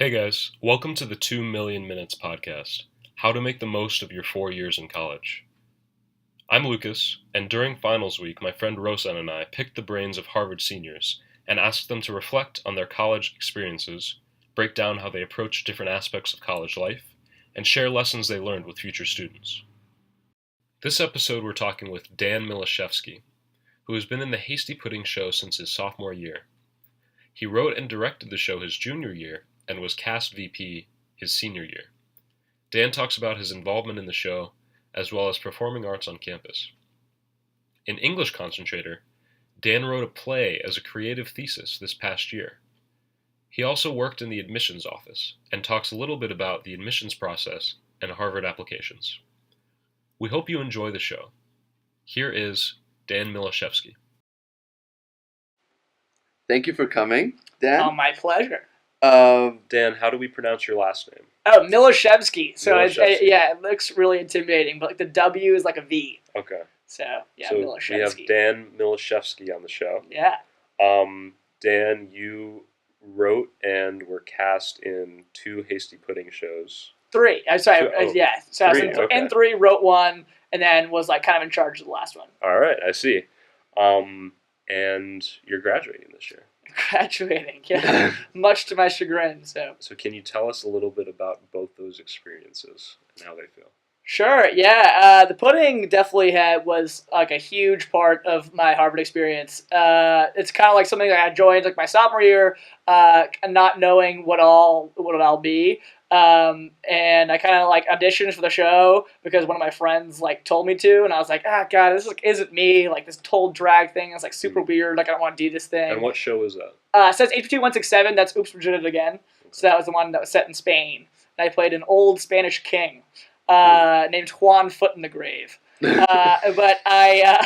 Hey guys, welcome to the 2 Million Minutes podcast, how to make the most of your 4 years in college. I'm Lucas, and during finals week, my friend Rosen and I picked the brains of Harvard seniors and asked them to reflect on their college experiences, break down how they approach different aspects of college life, and share lessons they learned with future students. This episode we're talking with Dan Milaschewski, who has been in the Hasty Pudding show since his sophomore year. He wrote and directed the show his junior year and was cast VP his senior year. Dan talks about his involvement in the show, as well as performing arts on campus. In English Concentrator, Dan wrote a play as a creative thesis this past year. He also worked in the admissions office and talks a little bit about the admissions process and Harvard applications. We hope you enjoy the show. Here is Dan Milaschewski. Thank you for coming, Dan. Oh, my pleasure. Dan, how do we pronounce your last name? Oh, Milaschewski. So Milaschewski. it looks really intimidating, but like the W is like a V. Okay. So yeah, So Milaschewski. we have Dan Milaschewski on the show. Yeah. Dan, you wrote and were cast in 2 Hasty Pudding shows. 3. I'm sorry. Yeah. So I was 3, okay. in 3, wrote 1, and then was like kind of in charge of the last one. All right, I see. And you're graduating this year. Graduating, yeah. Much to my chagrin. So can you tell us a little bit about both those experiences and how they feel? Sure, yeah. The pudding definitely was like a huge part of my Harvard experience. It's kind of like something that I joined like my sophomore year, not knowing what it'll be. And I kind of like auditioned for the show because one of my friends like told me to, and I was like, God, this isn't me. Like this whole drag thing is like super weird. Like I don't want to do this thing. And what show was that? So it's HPT 167. That's Oops, We Did It Again. So that was the one that was set in Spain. And I played an old Spanish king named Juan Foot in the Grave. But I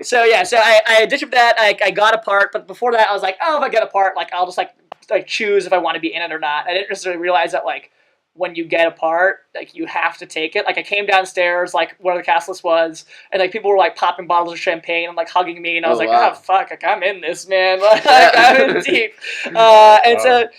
auditioned for that. I got a part, but before that, I was like, if I get a part, like I'll just like choose if I want to be in it or not. I didn't necessarily realize that like when you get a part, like you have to take it. Like I came downstairs, like where the cast list was, and like people were like popping bottles of champagne and like hugging me, and I was wow. oh fuck, like I'm in this, man. Like I'm in deep. So I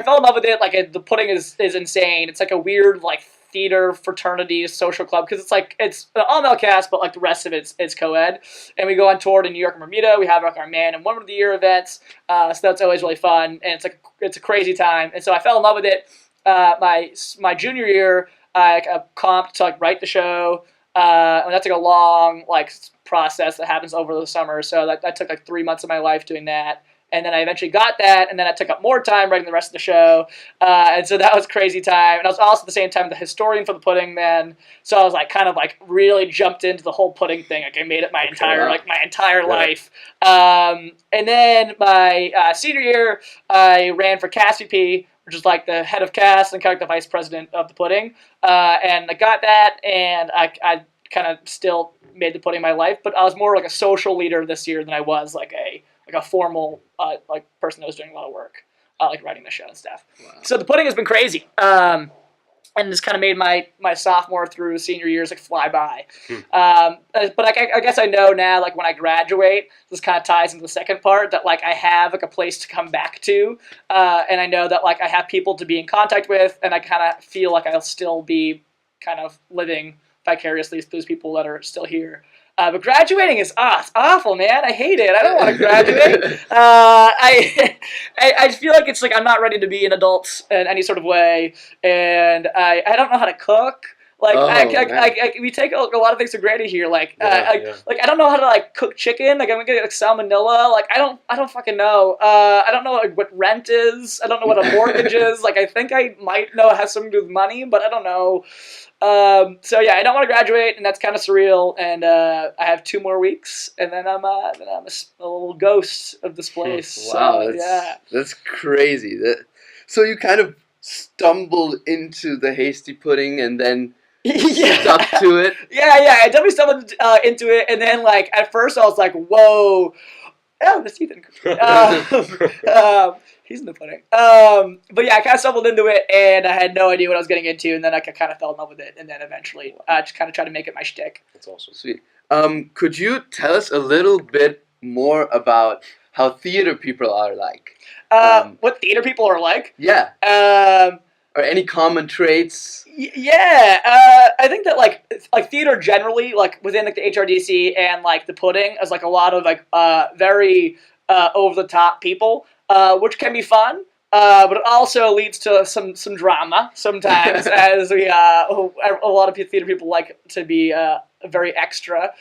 fell in love with it. Like the pudding is insane. It's like a weird like theater fraternity social club because it's an all-male cast, but like the rest of it's co-ed, and we go on tour to New York and Bermuda. We have like our Man and Woman of the Year events, so that's always really fun, and it's a crazy time. And so I fell in love with it. My junior year, I comped to like write the show, and that's like a long like process that happens over the summer. So that took like 3 months of my life doing that. And then I eventually got that, and then I took up more time writing the rest of the show, and so that was crazy time. And I was also at the same time the historian for the pudding man, so I was like kind of like really jumped into the whole pudding thing. Like I made it my entire life. And then my senior year, I ran for cast VP, which is like the head of cast and kind of like the vice president of the pudding, and I got that, and I kind of still made the pudding my life, but I was more like a social leader this year than I was like a formal like person that was doing a lot of work, like writing the show and stuff. Wow. So the pudding has been crazy, and this kind of made my sophomore through senior years like fly by. But I guess I know now, like when I graduate, this kind of ties into the second part, that like I have like a place to come back to, and I know that like I have people to be in contact with, and I kind of feel like I'll still be kind of living vicariously through those people that are still here. But graduating is it's awful, man. I hate it. I don't want to graduate. I feel like it's like I'm not ready to be an adult in any sort of way, and I don't know how to cook. Like we take a lot of things for granted here. Like I don't know how to like cook chicken. Like I'm gonna get like salmonella. Like I don't fucking know. I don't know like, what rent is. I don't know what a mortgage is. Like I think I might know it has something to do with money, but I don't know. So yeah, I don't want to graduate, and that's kind of surreal. And I have 2 more weeks, and then I'm a little ghost of this place. Wow, so, that's crazy. So you kind of stumbled into the Hasty Pudding, and then stuck to it. Yeah, I definitely stumbled into it, and then like at first I was like, whoa. Oh, that's Ethan. He's in the pudding. But yeah, I kind of stumbled into it, and I had no idea what I was getting into, and then I kind of fell in love with it, and then eventually just kind of tried to make it my shtick. That's awesome. Sweet. Could you tell us a little bit more about how theater people are like. What theater people are like? Yeah. Um, Or any common traits. Yeah, I think that like theater generally, like within like the HRDC and like the pudding, is like a lot of like very over the top people, which can be fun. But it also leads to some drama sometimes, as we a lot of theater people like to be very extra.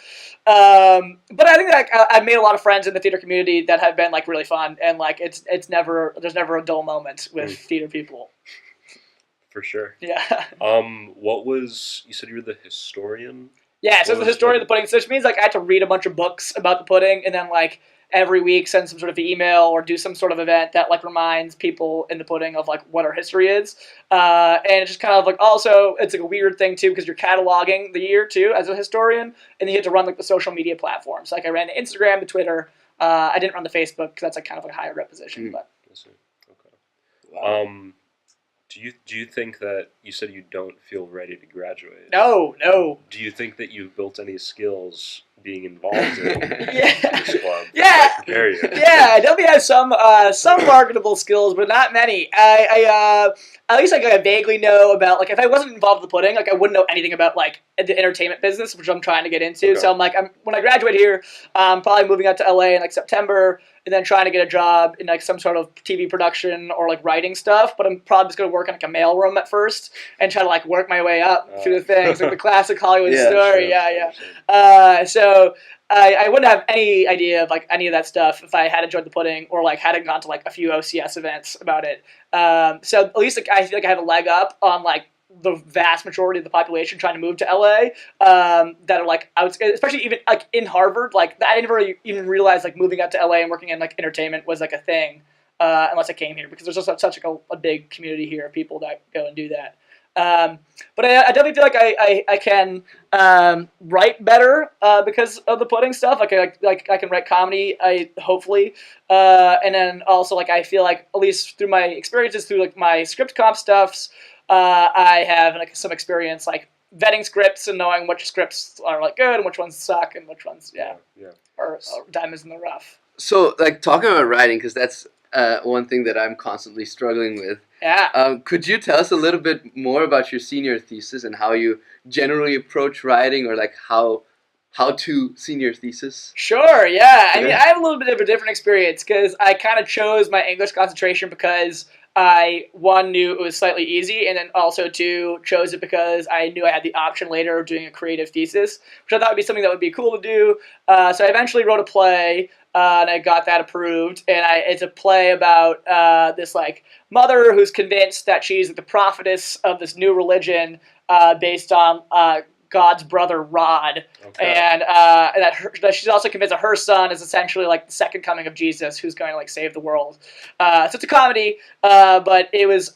But I think like I've made a lot of friends in the theater community that have been like really fun, and like there's never a dull moment with theater people. For sure. Yeah. You said you were the historian? Yeah, so the historian of the pudding, so which means like I had to read a bunch of books about the pudding, and then like every week send some sort of email or do some sort of event that like reminds people in the pudding of like what our history is. And it's just kind of like also it's like a weird thing too because you're cataloging the year too as a historian, and then you have to run like the social media platforms. Like I ran the Instagram, the Twitter. I didn't run the Facebook because that's like kind of like a higher rep position. But okay. Wow. Do you think that you said you don't feel ready to graduate? No. Do you think that you've built any skills being involved in Yeah. this club? Yeah. To prepare you? Yeah, I definitely have some marketable skills, but not many. I at least like I vaguely know about like if I wasn't involved in the pudding, like I wouldn't know anything about like the entertainment business, which I'm trying to get into. Okay. So I'm like when I graduate here, I'm probably moving out to LA in like September, and then trying to get a job in like some sort of TV production or like writing stuff. But I'm probably just gonna work in like a mailroom at first and try to like work my way up through the things, like the classic Hollywood story. Sure. Yeah. So I wouldn't have any idea of like any of that stuff if I hadn't joined the pudding or like hadn't gone to like a few OCS events about it. So at least like I feel like I have a leg up on like the vast majority of the population trying to move to LA that are like especially even like in Harvard, like I never even realized like moving out to LA and working in like entertainment was like a thing unless I came here because there's just such like a big community here of people that go and do that. But I definitely feel like I can write better because of the pudding stuff. Like I can write comedy. Hopefully, and then also like I feel like at least through my experiences through like my script comp stuffs, I have like some experience like vetting scripts and knowing which scripts are like good and which ones suck and which ones are diamonds in the rough. So, like, talking about writing, because that's one thing that I'm constantly struggling with. Yeah. Could you tell us a little bit more about your senior thesis and how you generally approach writing, or like how to senior thesis? Sure, yeah. I mean, I have a little bit of a different experience because I kind of chose my English concentration because I, one, knew it was slightly easy, and then also, two, chose it because I knew I had the option later of doing a creative thesis, which I thought would be something that would be cool to do. So I eventually wrote a play, and I got that approved, and it's a play about this, like, mother who's convinced that she's the prophetess of this new religion based on God's brother Rod, and that she's also convinced that her son is essentially like the second coming of Jesus, who's going to like save the world. So it's a comedy, but it was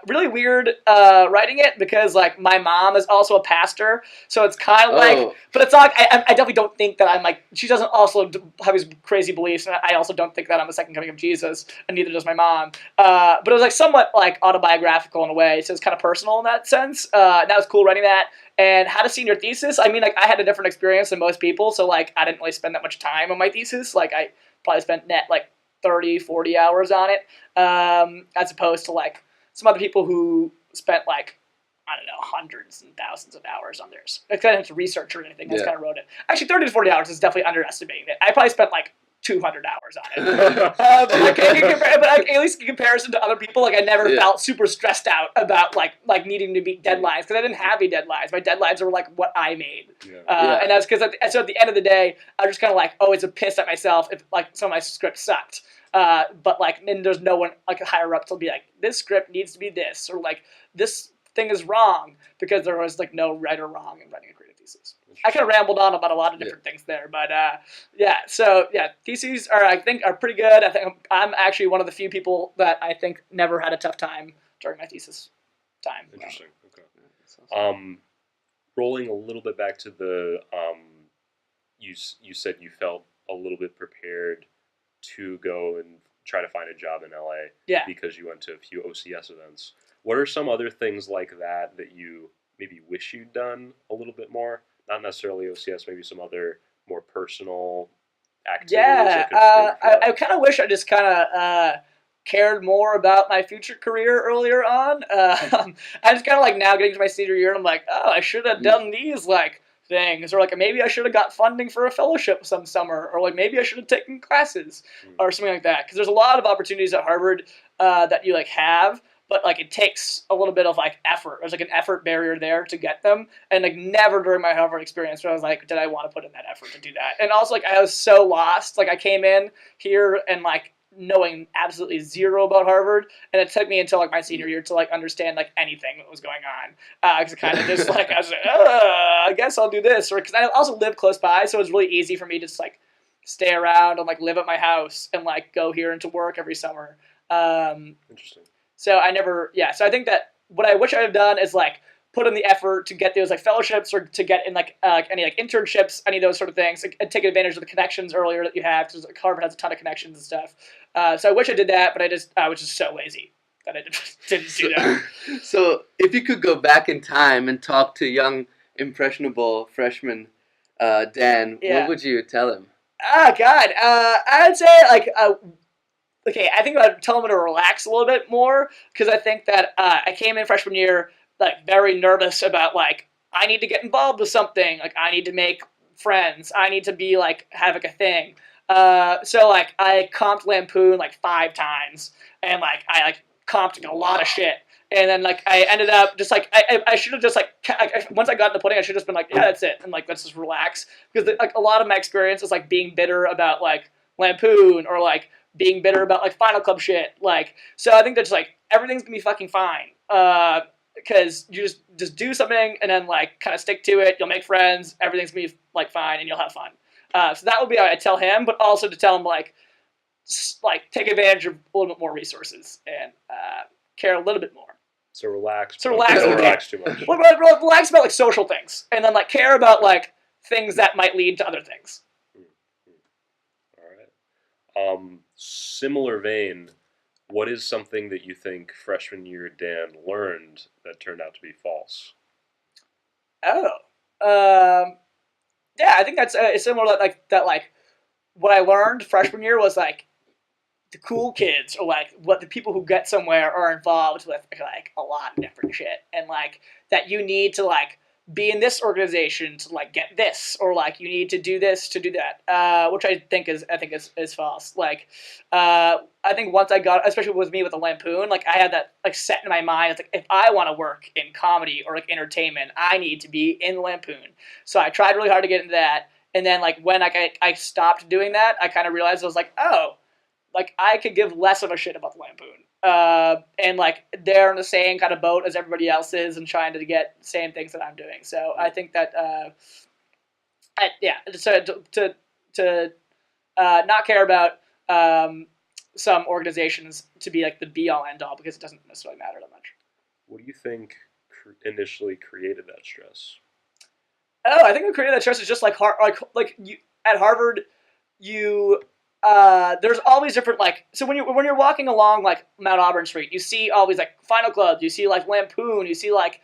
really weird writing it because like my mom is also a pastor, so it's kind of like, but it's not. I definitely don't think that I'm like. She doesn't also have these crazy beliefs, and I also don't think that I'm the second coming of Jesus, and neither does my mom. But it was like somewhat like autobiographical in a way, so it's kind of personal in that sense. And that was cool writing that. And how to senior thesis, I mean, like, I had a different experience than most people, so, like, I didn't really spend that much time on my thesis. Like, I probably spent net, like, 30, 40 hours on it, as opposed to, like, some other people who spent, like, I don't know, hundreds and thousands of hours on theirs. I didn't have to research or anything. I just kind of wrote it. Actually, 30 to 40 hours is definitely underestimating it. I probably spent, like, 200 hours on it. But at least in comparison to other people, like I never felt super stressed out about like needing to meet deadlines because I didn't have any deadlines. My deadlines were like what I made, and that's because so at the end of the day, I was just kind of like always pissed at myself if like some of my scripts sucked. But like then there's no one like higher up to be like this script needs to be this or like this thing is wrong because there was like no right or wrong in writing a creative thesis. I kind of rambled on about a lot of different things there, but theses are pretty good. I think I'm actually one of the few people that I think never had a tough time during my thesis time. Interesting. Okay. Rolling a little bit back to the you said you felt a little bit prepared to go and try to find a job in LA because you went to a few OCS events. What are some other things like that you maybe wish you'd done a little bit more? Not necessarily OCS, maybe some other more personal activities Yeah, that could bring I kind of wish I just kind of cared more about my future career earlier on. I just kind of like now getting to my senior year, and I'm like, oh, I should have done these like things, or like maybe I should have got funding for a fellowship some summer, or like maybe I should have taken classes or something like that. Because there's a lot of opportunities at Harvard that you like have. But like it takes a little bit of like effort. There's like an effort barrier there to get them, and like never during my Harvard experience where I was like, did I want to put in that effort to do that? And also like I was so lost. Like I came in here and like knowing absolutely zero about Harvard, and it took me until like my senior year to like understand like anything that was going on. Because kind of just like I was like, I guess I'll do this, or because I also live close by, so it was really easy for me to just like stay around and like live at my house and like go here into work every summer. Interesting. So so I think that what I wish I had done is like put in the effort to get those like fellowships or to get in like any like internships, any of those sort of things, and take advantage of the connections earlier that you have, because Harvard has a ton of connections and stuff. So I wish I did that, but I was just so lazy that I didn't do that. So if you could go back in time and talk to young, impressionable freshman Dan, what would you tell him? Oh, God. I'd say, like, okay, I think I'd tell him to relax a little bit more, because I think that I came in freshman year, like, very nervous about, like, I need to get involved with something. Like, I need to make friends. I need to be, like, have, like, a thing. So, like, I comped Lampoon, like, 5 times, and, like, I, like, comped a lot of shit. And then, like, I ended up just, like, I should have just, like, once I got in the pudding, I should have just been, like, yeah, that's it. And, like, let's just relax. Because, like, a lot of my experience is, like, being bitter about, like, Lampoon or, like, being bitter about, like, Final Club shit. Like, so I think that's, like, everything's going to be fucking fine. Because you just do something and then, like, kind of stick to it. You'll make friends. Everything's going to be, like, fine and you'll have fun. So that would be what I tell him, but also to tell him, like, take advantage of a little bit more resources and care a little bit more. So relax. So relax. Don't relax too much. Relax about like social things, and then like care about like things that might lead to other things. All right. Similar vein, what is something that you think freshman year Dan learned that turned out to be false? Yeah, I think that's it's similar like that. Like what I learned freshman year was like the cool kids or like what the people who get somewhere are involved with like a lot of different shit, and like that you need to like be in this organization to like get this, or like you need to do this to do that, which I think is false. Like I think once I got, especially with me with the Lampoon, like I had that like set in my mind. It's like if I want to work in comedy or like entertainment, I need to be in the Lampoon. So I tried really hard to get into that, and then like when I stopped doing that, I kind of realized I was like, oh, like I could give less of a shit about the Lampoon, and like they're in the same kind of boat as everybody else is, and trying to get the same things that I'm doing. So I think that, to not care about some organizations to be like the be all end all, because it doesn't necessarily matter that much. What do you think initially created that stress? Oh, I think what created that stress is just like you at Harvard, you. There's always different like, so when you're walking along like Mount Auburn Street, you see all these like Final Clubs, you see like Lampoon, you see like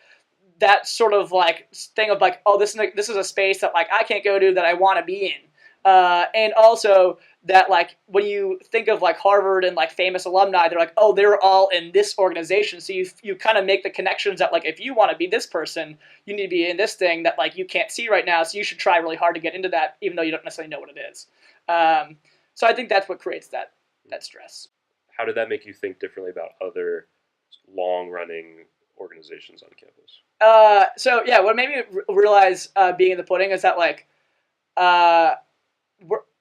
that sort of like thing of like, oh, this is a space that like I can't go to that I want to be in, and also that like when you think of like Harvard and like famous alumni, they're like, oh, they're all in this organization, so you kind of make the connections that like if you want to be this person, you need to be in this thing that like you can't see right now, so you should try really hard to get into that, even though you don't necessarily know what it is. So I think that's what creates that stress. How did that make you think differently about other long-running organizations on campus? So yeah, what made me realize being in the pudding is that like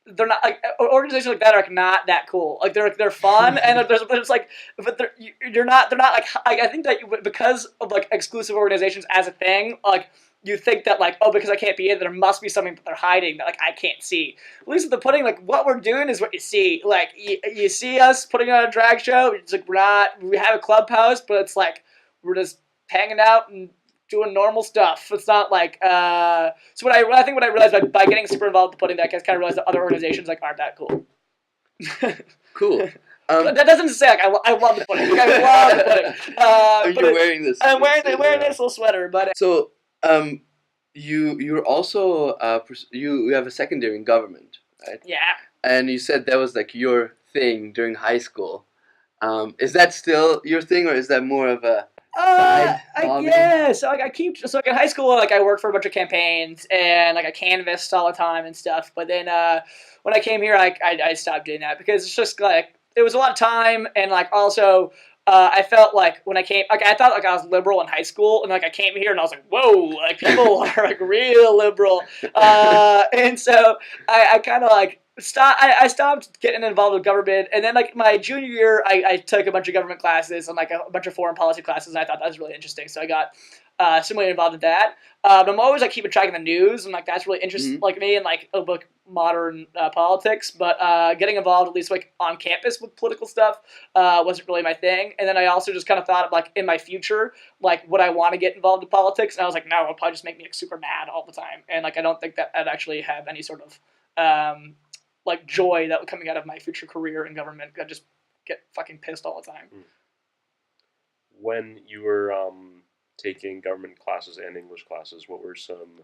they're not like organizations like that are like not that cool. Like they're fun and there's like, but they're not like I think that because of like exclusive organizations as a thing, like you think that like, oh, because I can't be in, there must be something that they're hiding that like I can't see. At least with the pudding, like what we're doing is what you see. Like you see us putting on a drag show. It's like we have a clubhouse, but it's like we're just hanging out and doing normal stuff. It's not like so what I realized by getting super involved with the pudding, that I kind of realized that other organizations like aren't that cool. Cool. That doesn't say like I love the pudding. Like, I love the pudding. You're wearing this. I'm wearing this little sweater, but so you're also you have a secondary in government, right? Yeah. and you said that was like your thing during high school. Is that still your thing, or is that more of a side hobby? So like in high school, like I worked for a bunch of campaigns and like I canvassed all the time and stuff. But then when I came here, I stopped doing that because it's just like it was a lot of time, and like also I felt like when I came, like I thought like I was liberal in high school, and like I came here and I was like, whoa, like people are like real liberal, and so I kind of like. I stopped getting involved with government, and then like my junior year, I took a bunch of government classes and like a bunch of foreign policy classes, and I thought that was really interesting. So I got similarly involved in that. But I'm always like keeping track of the news, and like that's really interesting, like me and like modern politics. But getting involved at least like on campus with political stuff wasn't really my thing. And then I also just kind of thought of like in my future, like would I want to get involved in politics? And I was like, no, it'll probably just make me like super mad all the time, and like I don't think that I'd actually have any sort of like joy that was coming out of my future career in government. I just get fucking pissed all the time. When you were taking government classes and English classes, what were some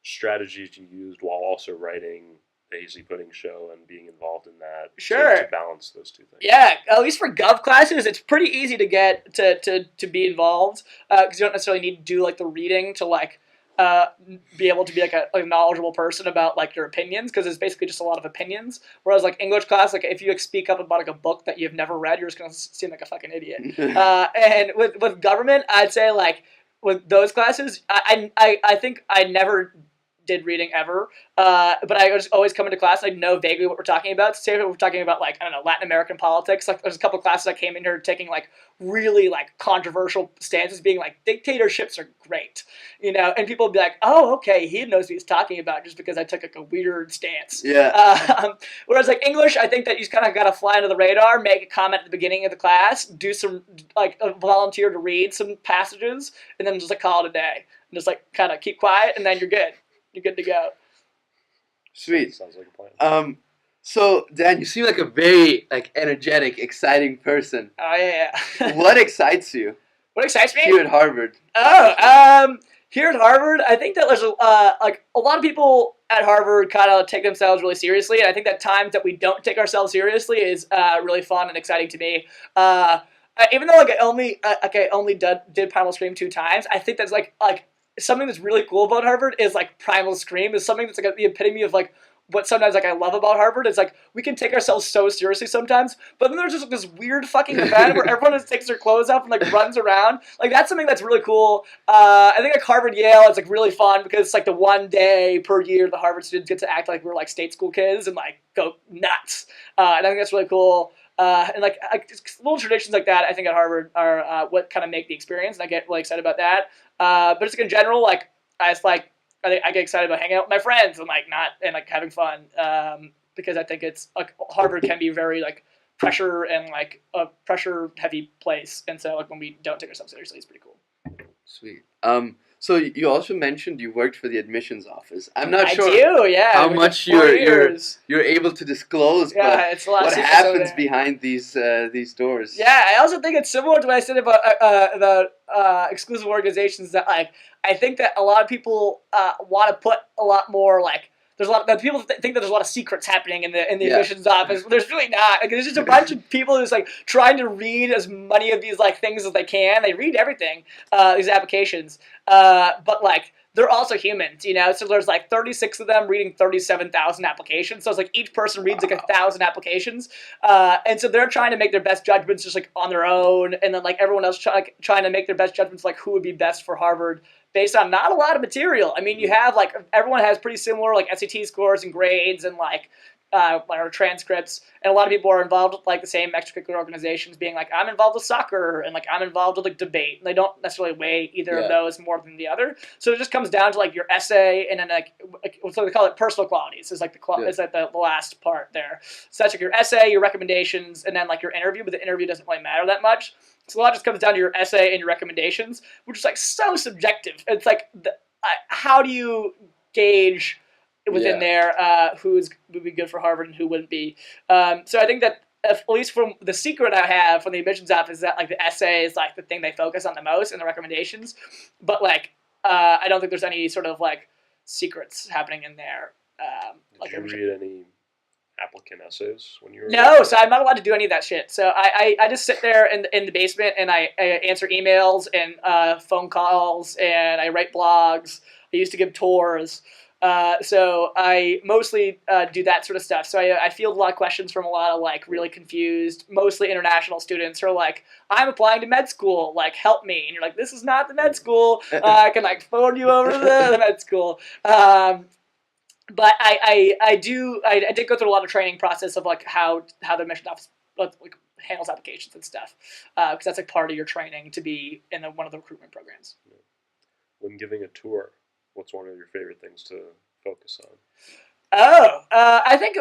strategies you used while also writing the Hasty Pudding show and being involved in that to balance those two things? Yeah, at least for gov classes, it's pretty easy to get to be involved because you don't necessarily need to do like the reading to like be able to be like a knowledgeable person about like your opinions, because it's basically just a lot of opinions. Whereas like English class, like if you like speak up about like a book that you've never read, you're just gonna seem like a fucking idiot. And with government, I'd say like with those classes, I think I never did reading ever, but I was always come into class and I know vaguely what we're talking about. Say if we're talking about like, I don't know, Latin American politics, like there's a couple of classes I came in here taking like really like controversial stances, being like dictatorships are great, you know, and people would be like, oh, okay, he knows what he's talking about just because I took like a weird stance. Whereas like English, I think that you kind of got to fly under the radar, make a comment at the beginning of the class, do some like volunteer to read some passages, and then just like call it a day and just like kind of keep quiet, and then you're good. You're good to go. Sweet. Sounds like a plan. So Dan, you seem like a very like energetic, exciting person. Oh yeah. What excites you? What excites me? Here at Harvard. Here at Harvard, I think that there's like a lot of people at Harvard kind of take themselves really seriously, and I think that times that we don't take ourselves seriously is really fun and exciting to me. Even though like I only did Primal Scream 2 times, I think that's like something that's really cool about Harvard is like Primal Scream is something that's like the epitome of like what sometimes like I love about Harvard is like we can take ourselves so seriously sometimes, but then there's just like, this weird fucking event where everyone just takes their clothes off and like runs around. Like that's something that's really cool. I think like Harvard Yale is like really fun because it's like the one day per year the Harvard students get to act like we're like state school kids and like go nuts. And I think that's really cool. And like little traditions like that, I think at Harvard are what kind of make the experience, and I get really excited about that. But just like in general, like I get excited about hanging out with my friends and like having fun because I think it's like Harvard can be very like pressure and like a pressure heavy place, and so like when we don't take ourselves seriously, it's pretty cool. Sweet. So you also mentioned you worked for the admissions office. I'm not sure how much you're able to disclose. Yeah, but it's a lot. What happens behind these doors? Yeah, I also think it's similar to what I said about exclusive organizations. That like I think that a lot of people want to put a lot more like. There's a lot of people think that there's a lot of secrets happening in the admissions office. There's really not. Like, there's just a bunch of people who's like trying to read as many of these like things as they can. They read everything, these applications, but like they're also humans, you know. So there's like 36 of them reading 37,000 applications. So it's like each person reads like 1,000 applications, and so they're trying to make their best judgments just like on their own, and then like everyone else trying to make their best judgments like who would be best for Harvard. Based on not a lot of material. I mean, you have like everyone has pretty similar like SAT scores and grades and like transcripts, and a lot of people are involved with like the same extracurricular organizations, being like I'm involved with soccer and like I'm involved with like debate. And they don't necessarily weigh either of those more than the other. So it just comes down to like your essay and then like so they call it personal qualities. Is like it's like the last part there. So that's like your essay, your recommendations, and then like your interview. But the interview doesn't really matter that much. So a lot just comes down to your essay and your recommendations, which is like so subjective. It's like how do you gauge within there who would be good for Harvard and who wouldn't be? So I think that at least from the secret I have from the admissions office is that like the essay is like the thing they focus on the most and the recommendations, but like I don't think there's any sort of like secrets happening in there. Did you read any applicant essays when you were? No, so I'm not allowed to do any of that shit. So I just sit there in the basement and I answer emails and phone calls and I write blogs. I used to give tours. So I mostly do that sort of stuff. So I field a lot of questions from a lot of like really confused, mostly international students who are like, I'm applying to med school, like help me. And you're like, this is not the med school. I can like forward you over to the med school. But I did go through a lot of training process of like how the admissions office like handles applications and stuff, because that's like part of your training to be in one of the recruitment programs. When giving a tour, what's one of your favorite things to focus on? I think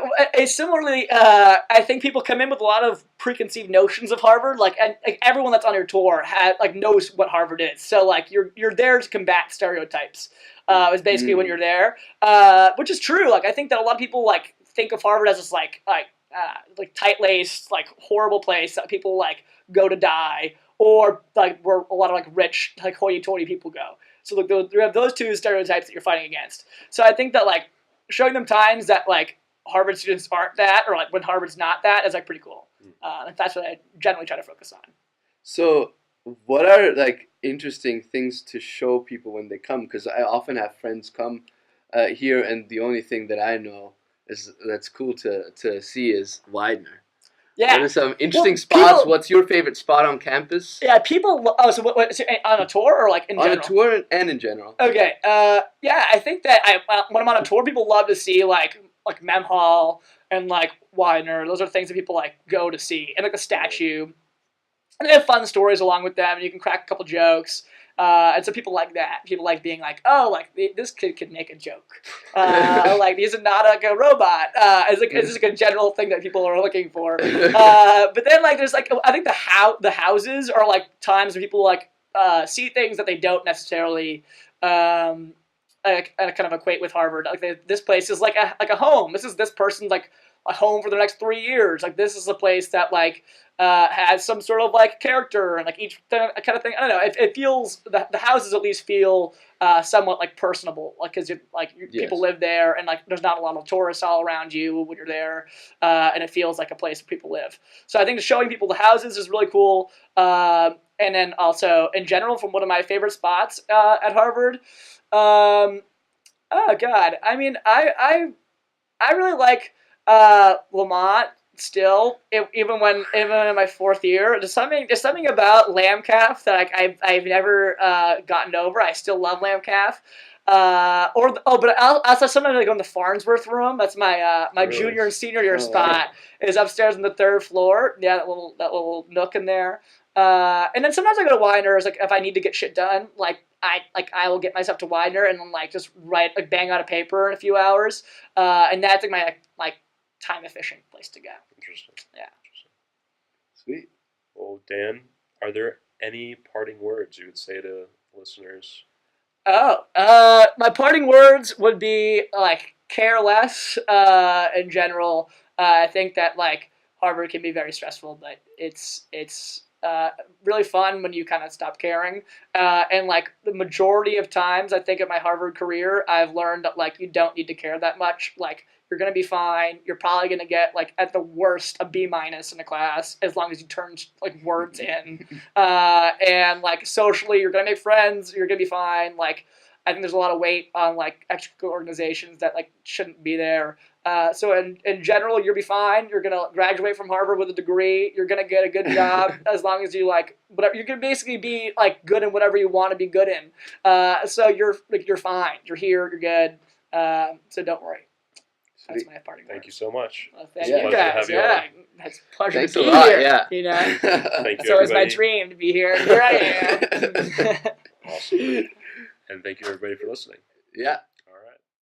similarly, I think people come in with a lot of preconceived notions of Harvard. Like everyone that's on your tour knows what Harvard is. So like you're there to combat stereotypes. Is basically when you're there, which is true. Like I think that a lot of people like think of Harvard as this like tight-laced, like horrible place that people like go to die, or like where a lot of like rich, like hoity-toity people go. So like you have those two stereotypes that you're fighting against. So I think that like showing them times that like Harvard students aren't that, or like when Harvard's not that, is like pretty cool. That's what I generally try to focus on. So what are like interesting things to show people when they come? Because I often have friends come here, and the only thing that I know is that's cool to see is Widener. Yeah. What are some interesting spots? What's your favorite spot on campus? Yeah, people. Oh, so so on a tour or like in general? On a tour and in general. Okay. Yeah, I think that when I'm on a tour, people love to see like Mem Hall and like Widener. Those are things that people like go to see, and like the statue. And they have fun stories along with them, and you can crack a couple jokes. And so people like that. People like being like, oh, like this kid could make a joke. Like he's not like a robot. It's like a general thing that people are looking for. But then like there's like I think the houses are like times where people like see things that they don't necessarily kind of equate with Harvard. Like this place is like a home. This is this person's like a home for the next 3 years. Like this is a place that like has some sort of like character and like each kind of thing. I don't know. It feels the houses at least feel somewhat like personable, like because people live there and like there's not a lot of tourists all around you when you're there, and it feels like a place where people live. So I think showing people the houses is really cool. And then also in general, from one of my favorite spots at Harvard. Oh God, I mean I really like Lamont. Still, even in my fourth year, there's something about lamb calf that like I've never gotten over. I still love lamb calf. But also sometimes I go in the Farnsworth room. That's my really? Junior and senior year spot. Is upstairs on the 3rd floor. Yeah, that little nook in there. And then sometimes I go to Widener's, like if I need to get shit done, like I will get myself to Widener and then like just bang out a paper in a few hours. And that's like my like time efficient place to go. Interesting. Yeah. Interesting. Sweet. Well, Dan, are there any parting words you would say to listeners? My parting words would be like care less in general. I think that like Harvard can be very stressful, but it's really fun when you kind of stop caring. And like the majority of times, I think at my Harvard career, I've learned that like you don't need to care that much. Like you're gonna be fine. You're probably gonna get like at the worst a B- in the class as long as you turn like words in. And like socially, you're gonna make friends. You're gonna be fine. Like I think there's a lot of weight on like extracurricular organizations that like shouldn't be there. So in general, you'll be fine. You're gonna graduate from Harvard with a degree. You're gonna get a good job as long as you like whatever. You're gonna basically be like good in whatever you want to be good in. So you're fine. You're here. You're good. So don't worry. That's my parting word. Thank you so much. Well, thank you guys. Yeah, it's a pleasure Thanks to be a lot, here. yeah. You know, thank you. So it's my dream to be here. And here I am. Awesome. And thank you everybody for listening. Yeah.